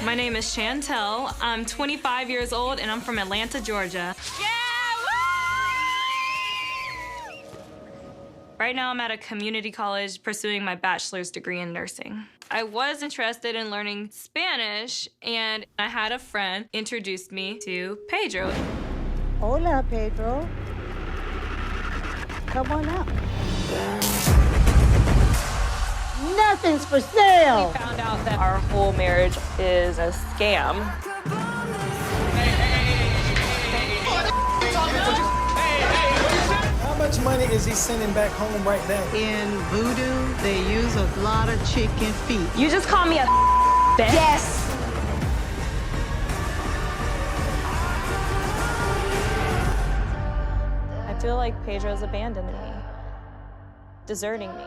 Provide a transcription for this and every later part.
My name is Chantel. I'm 25 years old and I'm from Atlanta, Georgia. Yeah! Woo! Right now I'm at a community college pursuing my bachelor's degree in nursing. I was interested in learning Spanish and I had a friend introduce me to Pedro. Hola, Pedro. Come on up. Nothing's for sale. We found out that our whole marriage is a scam. How much money is he sending back home right now? In voodoo, they use a lot of chicken feet. You just call me a bitch? Yes. I feel like Pedro's abandoning me, deserting me.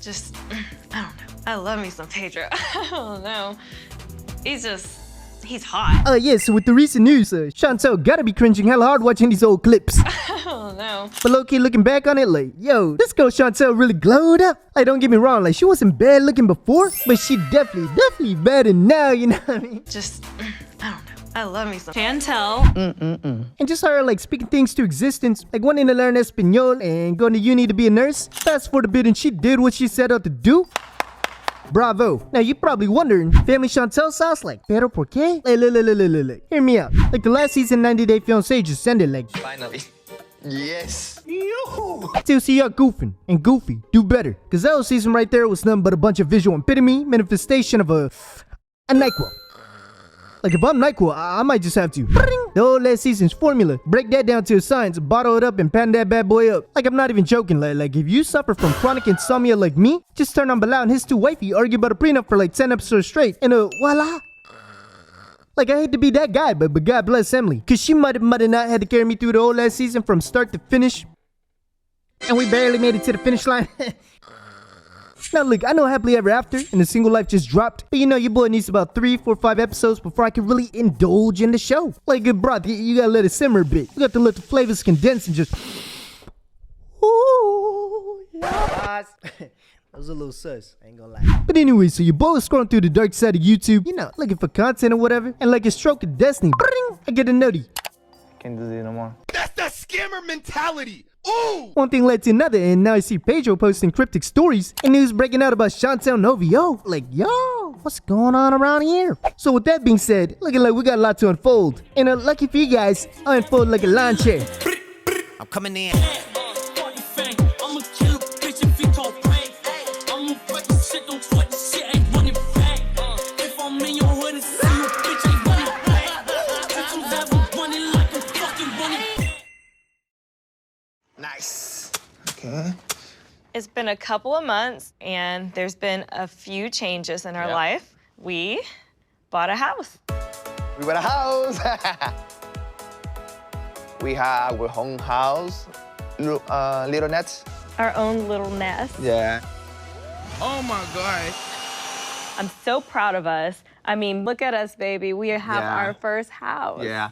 Just, I don't know. I love me some Pedro. I don't know. He's hot. Yeah, so with the recent news, Chantel gotta be cringing hella hard watching these old clips. I don't know. But low-key looking back on it, like, yo, this girl Chantel really glowed up. Like, don't get me wrong, like, she wasn't bad looking before, but she definitely better now, you know what I mean? Just, I don't know. I love me some Chantel. And just her, like, speaking things to existence, like wanting to learn Espanol and going to uni to be a nurse. Fast forward a bit and she did what she set out to do. Bravo. Now you're probably wondering, family Chantel sauce, like, pero por qué? Look. Hear me out. Like the last season 90 Day Fiance just ended, like, Finally. Yes. still see y'all goofing, and Goofy, do better. Cause that whole season right there was nothing but a bunch of visual epitome, manifestation of a NyQuil. Like if I'm NyQuil, I might just have to. The whole last season's formula. Break that down to a science, bottle it up and pan that bad boy up. Like I'm not even joking, like if you suffer from chronic insomnia like me, just turn on Bilal and his two wifey argue about a prenup for like 10 episodes straight. And voila. Like I hate to be that guy, but God bless Emily. Cause she might have not had to carry me through the whole last season from start to finish. And we barely made it to the finish line. Now look, I know Happily Ever After and The Single Life just dropped, but you know your boy needs about 3, 4, 5 episodes before I can really indulge in the show. Like good broth, you gotta let it simmer a bit. You got to let the flavors condense and just... Ooh, yes. That was a little sus, I ain't gonna lie. But anyway, so your boy was scrolling through the dark side of YouTube, you know, looking for content or whatever, and like a stroke of destiny, I get a nutty. Can't do this no more. That's the scammer mentality. Ooh! One thing led to another, and now I see Pedro posting cryptic stories and news breaking out about Chantel and OVO. Like, yo, what's going on around here? So with that being said, looking like we got a lot to unfold. And lucky for you guys, I unfold like a lawn chair. I'm coming in. Nice. Okay. It's been a couple of months and there's been a few changes in our life. We bought a house. We bought a house. We have our own house, little nets. Our own little nest. Yeah. Oh my God. I'm so proud of us. I mean, look at us, baby. We have Yeah. our first house. Yeah.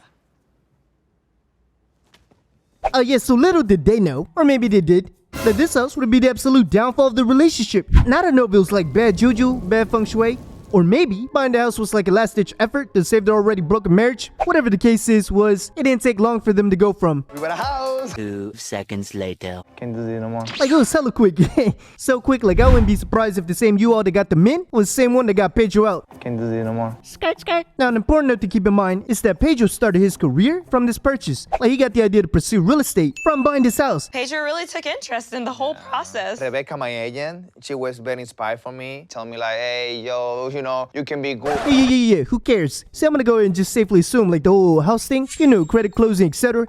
Yeah, so little did they know, or maybe they did, that this house would be the absolute downfall of the relationship. And I don't know if it was like bad juju, bad feng shui, or maybe buying the house was like a last-ditch effort to save their already broken marriage. Whatever the case is, it didn't take long for them to go from... We bought a house. 2 seconds later. Can't do this no more. Like, it was hella quick. So quick, like, I wouldn't be surprised if the same U-Haul that got them in was the same one that got Pedro out. Can't do this no more. Skirt. Now, an important note to keep in mind is that Pedro started his career from this purchase. Like, he got the idea to pursue real estate from buying this house. Pedro really took interest in the whole process. Rebecca, my agent, she was very inspired for me. Tell me like, hey, yo, you know, you can be good. Yeah, who cares? So I'm gonna go ahead and just safely assume, like, the whole house thing, you know, credit closing, etc.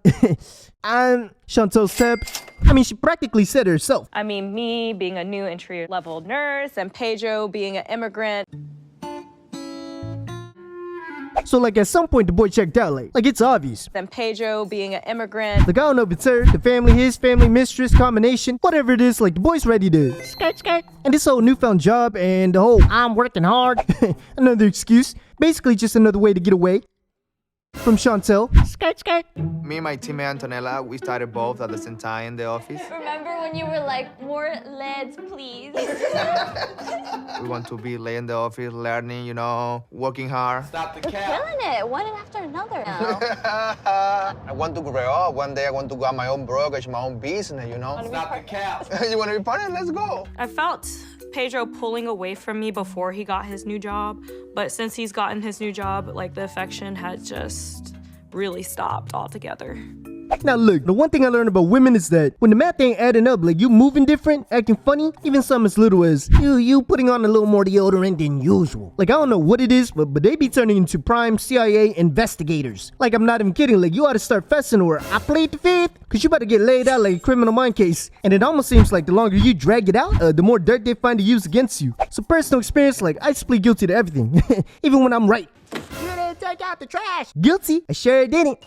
And Chantel's tab, I mean, she practically said it herself. I mean, me being a new entry-level nurse and Pedro being an immigrant. So, like, at some point, the boy checked out, like it's obvious. And Pedro being an immigrant. Like, I don't know if it's her, the family, his family, mistress, combination, whatever it is, like, the boy's ready to skirt. And this whole newfound job and the whole I'm working hard, another excuse, basically just another way to get away. From Chantel. Skirt, skirt. Me and my teammate Antonella, we started both at the same time in the office. Remember when you were like, more leads, please? We want to be late in the office, learning, you know, working hard. Stop the cap. Killing it, one after another now. I want to grow up. One day I want to go on my own brokerage, my own business, you know? Stop the cap. You want to be partner? Let's go. I felt Pedro pulling away from me before he got his new job, but since he's gotten his new job, like the affection had just really stopped altogether. Now look, the one thing I learned about women is that when the math ain't adding up, like you moving different, acting funny, even something as little as you putting on a little more deodorant than usual. Like I don't know what it is, but they be turning into prime CIA investigators. Like I'm not even kidding, like you ought to start fessing or I played the fifth, cause you about to get laid out like a criminal mind case. And it almost seems like the longer you drag it out, the more dirt they find to use against you. So personal experience, like I just plead guilty to everything, even when I'm right. You didn't take out the trash. Guilty? I sure didn't.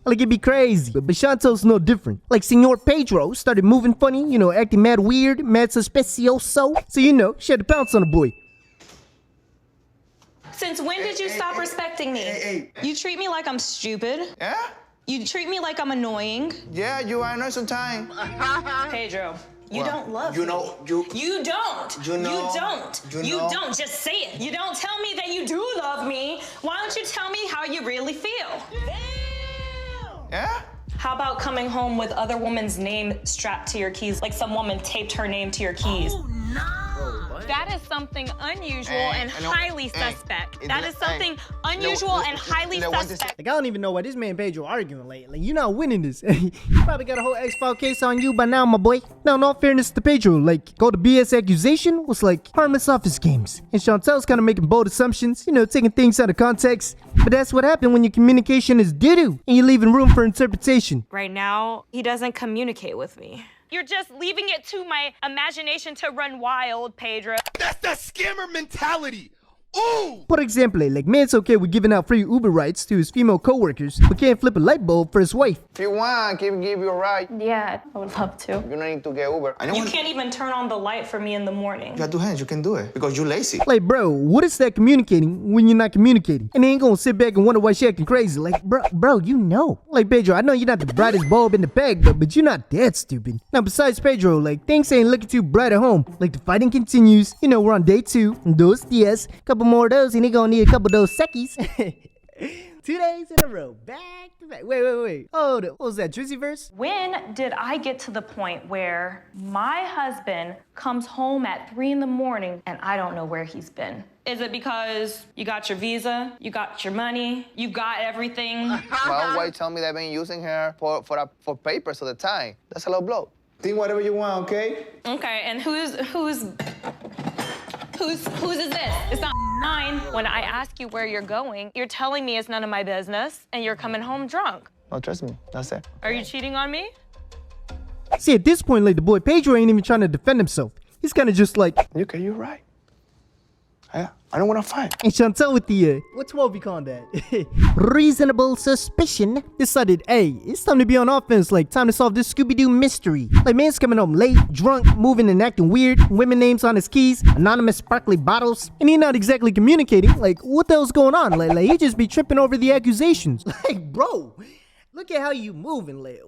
Like it'd be crazy, but Chantel's no different. Like Senor Pedro started moving funny, you know, acting mad weird, mad suspicioso. So you know, she had to pounce on the boy. Since when did you stop respecting me? You treat me like I'm stupid. Yeah? You treat me like I'm annoying. Yeah, you are nice sometimes. Pedro, you Well, don't love you me. know, you don't. You know- You don't. you You know- don't. Just say it. You don't tell me that you do love me. Why don't you tell me how you really feel? Yeah? How about coming home with other woman's name strapped to your keys, like some woman taped her name to your keys? Oh, no. That is something unusual and highly suspect. That is something unusual and highly suspect. Like I don't even know why this man Pedro arguing lately. You're not winning this. You probably got a whole X-File case on you by now, my boy. Now, in all fairness to Pedro, like, go to BS accusation was like harmless office games. And Chantel's kind of making bold assumptions, you know, taking things out of context. But that's what happened when your communication is doo-doo and you're leaving room for interpretation. Right now, he doesn't communicate with me. You're just leaving it to my imagination to run wild, Pedro. That's that scammer mentality. Ooh! For example, like man's okay with giving out free Uber rides to his female coworkers, but can't flip a light bulb for his wife. If you want, I can give you a ride. Yeah, I would love to. You don't need to get Uber. You can't even turn on the light for me in the morning. You have two hands, you can do it because you're lazy. Like, bro, what is that communicating when you're not communicating? And they ain't gonna sit back and wonder why she acting crazy. Like, bro, you know. Like, Pedro, I know you're not the brightest bulb in the bag, but you're not that stupid. Now, besides Pedro, like, things ain't looking too bright at home. Like, the fighting continues. You know, we're on day 2. Dos dias. Couple more of those, and they gonna need a couple of those seckies. 2 days in a row. Back to back. Wait. Hold up. What was that, Drizzy verse? When did I get to the point where my husband comes home at 3 in the morning and I don't know where he's been? Is it because you got your visa, you got your money, you got everything? Well, why tell me they've been using her for papers all the time? That's a low blow. Think whatever you want, okay? Okay, and whose is this? It's not mine. When I ask you where you're going, you're telling me it's none of my business and you're coming home drunk. No, trust me. That's it. Are you cheating on me? See, at this point, like, the boy Pedro ain't even trying to defend himself. He's kind of just like, Okay, you're right. I don't want to fight. and Chantel with the, what's what we call that? Reasonable suspicion decided, hey, it's time to be on offense, like, time to solve this Scooby-Doo mystery. Like, man's coming home late, drunk, moving and acting weird, women names on his keys, anonymous sparkly bottles, and he not exactly communicating. Like, what the hell's going on? Like he just be tripping over the accusations. Like, bro, look at how you moving, like,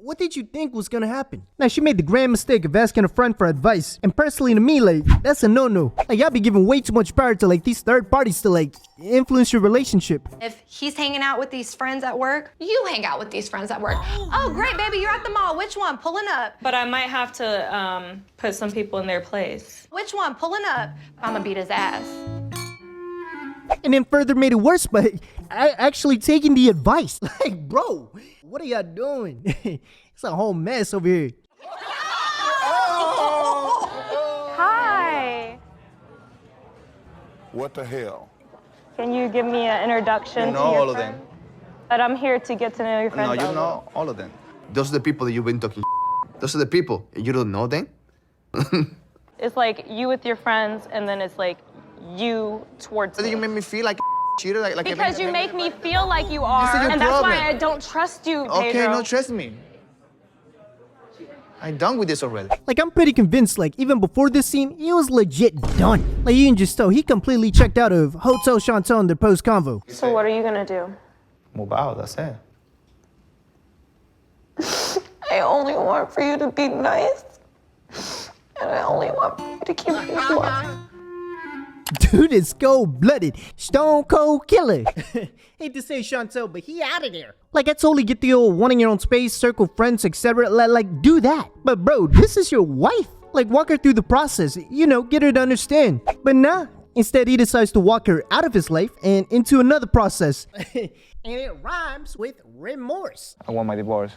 what did you think was gonna happen? Now, she made the grand mistake of asking a friend for advice, and personally to me, like, that's a no-no. Like, y'all be giving way too much power to, like, these third parties to, like, influence your relationship. If he's hanging out with these friends at work, you hang out with these friends at work. Oh, great, baby, you're at the mall. Which one? Pulling up. But I might have to put some people in their place. Which one? Pulling up. I'm gonna beat his ass. And then further made it worse by actually taking the advice. Like, bro, what are y'all doing? It's a whole mess over here. Hi. What the hell? Can you give me an introduction You know to your all of friend? them. But I'm here to get to know your friends. No, you know all of them. Those are the people that you've been talking. Those are the people. You don't know them? It's like you with your friends, and then it's like you towards So me. you make me feel like cheater, like Because you make me feel like you are, This is your and that's why problem. I don't trust you, Pedro. Okay, no, trust me. I'm done with this already. Like, I'm pretty convinced, like, even before this scene, he was legit done. Like, you can just tell he completely checked out of Hotel Chantel and their post-convo. So what are you gonna do? Move out, that's it. I only want for you to be nice. And I only want for you to keep me warm. Dude is cold-blooded, stone cold killer. Hate to say Chantel, but he out of there. Like, I totally get the old wanting your own space, circle friends, etc. Like, do that. But bro, this is your wife. Like, walk her through the process, you know, get her to understand. But nah, instead he decides to walk her out of his life and into another process. And it rhymes with remorse. I want my divorce.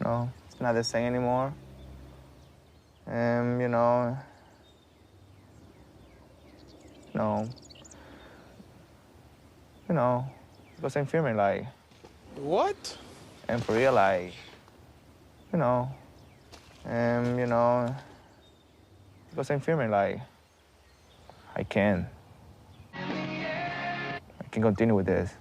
No, it's not the same anymore. You know, it doesn't feel me like. What? And for real, like, it doesn't feel me like I can continue with this.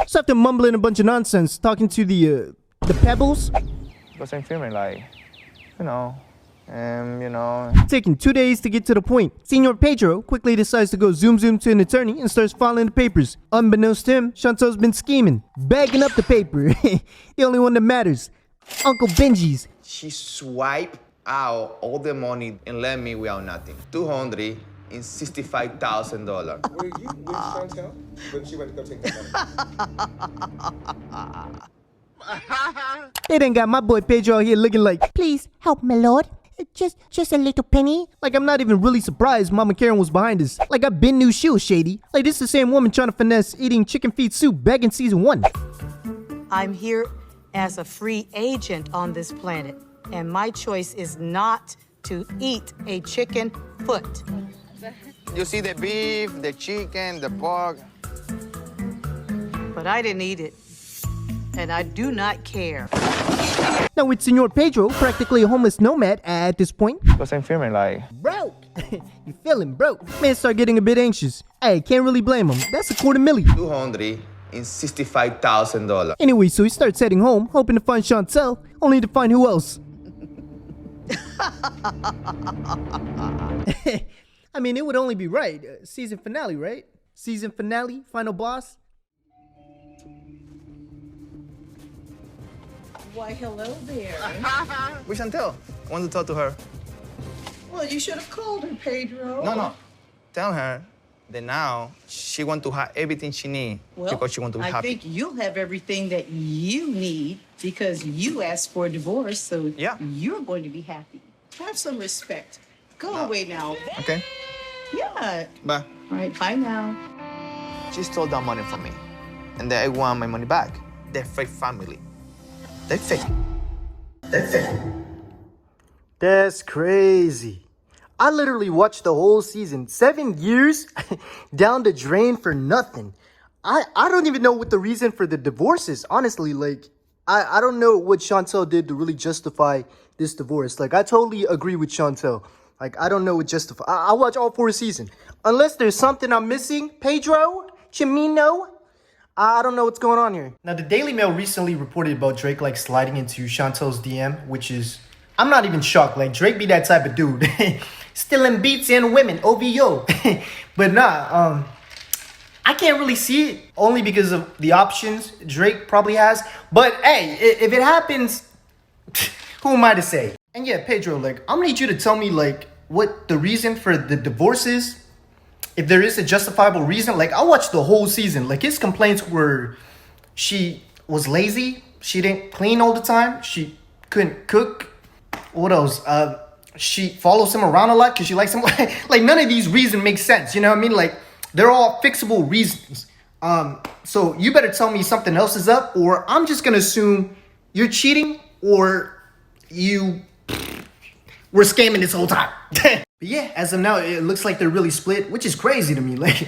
So after mumbling a bunch of nonsense, talking to the pebbles, It doesn't feel me like, taking 2 days to get to the point. Senor Pedro quickly decides to go zoom to an attorney and starts filing the papers. Unbeknownst to him, Chantel's been scheming, bagging up the paper. The only one that matters, Uncle Benji's. She swiped out all the money and left me without nothing. $265,000. Were you with Chantel when she went to go take that money? They done got my boy Pedro out here looking like, please help my lord. Just a little penny. Like, I'm not even really surprised Mama Karen was behind this. Like, I've been knew she was shady. Like, this is the same woman trying to finesse eating chicken feet soup back in season 1. I'm here as a free agent on this planet, and my choice is not to eat a chicken foot. You see the beef, the chicken, the pork. But I didn't eat it, and I do not care. Now with Senor Pedro, practically a homeless nomad at this point. Doesn't feel me like. Broke! You feeling broke? Man start getting a bit anxious. Hey, can't really blame him. That's $250,000. $265,000. Anyway, so he starts heading home, hoping to find Chantel, only to find who else? I mean, it would only be right. Season finale, right? Season finale, final boss. Why, hello there. With Chantel. I want to talk to her. Well, you should have called her, Pedro. No. Tell her that now she want to have everything she needs because she want to be I happy. think you'll have everything that you need because you asked for a divorce, so Yeah. you're going to be happy. Have some respect. Go away now. Okay. Yeah. Bye. All right, bye now. She stole that money from me. And then I want my money back. They're fake family. They're fake. That's crazy. I literally watched the whole season. 7 years down the drain for nothing. I don't even know what the reason for the divorce is. Honestly, like, I don't know what Chantel did to really justify this divorce. Like, I totally agree with Chantel. Like, I don't know what justify. I'll watch all 4 seasons. Unless there's something I'm missing. Pedro? Chimino? I don't know what's going on here. Now, the Daily Mail recently reported about Drake, like, sliding into Chantel's DM, which is... I'm not even shocked. Like, Drake be that type of dude. Stealing beats and women. OVO. But nah, I can't really see it. Only because of the options Drake probably has. But, hey, if it happens, who am I to say? And yeah, Pedro, like, I'm gonna need you to tell me, like, what the reason for the divorce is. If there is a justifiable reason. Like, I watched the whole season. Like, his complaints were she was lazy. She didn't clean all the time. She couldn't cook. What else? She follows him around a lot because she likes him. Like, none of these reasons make sense. You know what I mean? Like, they're all fixable reasons. So you better tell me something else is up, or I'm just gonna assume you're cheating or you were scamming this whole time. But yeah, as of now, it looks like they're really split, which is crazy to me. Like,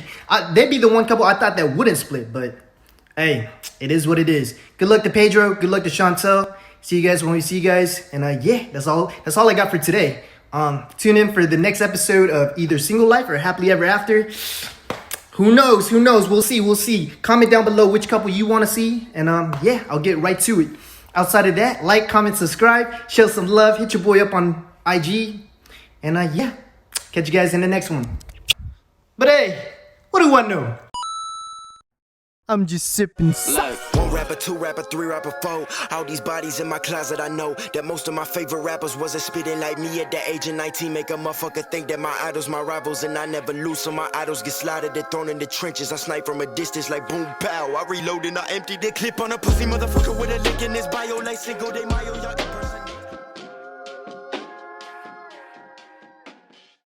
they'd be the one couple I thought that wouldn't split, but hey, it is what it is. Good luck to Pedro. Good luck to Chantel. See you guys when we see you guys. And yeah, that's all I got for today. Tune in for the next episode of either Single Life or Happily Ever After. Who knows? Who knows? We'll see. We'll see. Comment down below which couple you want to see. And yeah, I'll get right to it. Outside of that, like, comment, subscribe, show some love, hit your boy up on IG. And yeah, catch you guys in the next one. But hey, what do I know? I'm just sipping like 1 rapper, 2 rapper, 3 rapper, 4. All these bodies in my closet, I know that most of my favorite rappers wasn't spitting like me at the age of 19. Make a motherfucker think that my idols my rivals, and I never lose, so my idols get slaughtered and thrown in the trenches. I snipe from a distance like boom pow. I reload and I empty the clip on a pussy motherfucker with a link in his bio like Cinco de Mayo.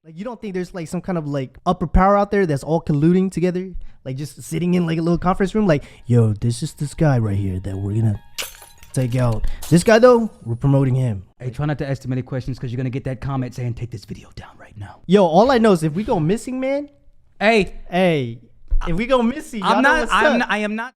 Like, you don't think there's like some kind of like upper power out there that's all colluding together? Like just sitting in like a little conference room like, yo, this is this guy right here that we're gonna take out. This guy though, we're promoting him. Hey, try not to ask too many questions because you're gonna get that comment saying take this video down right now. Yo, all I know is if we go missing, man. Hey, if we go missing, y'all know what's up. I am not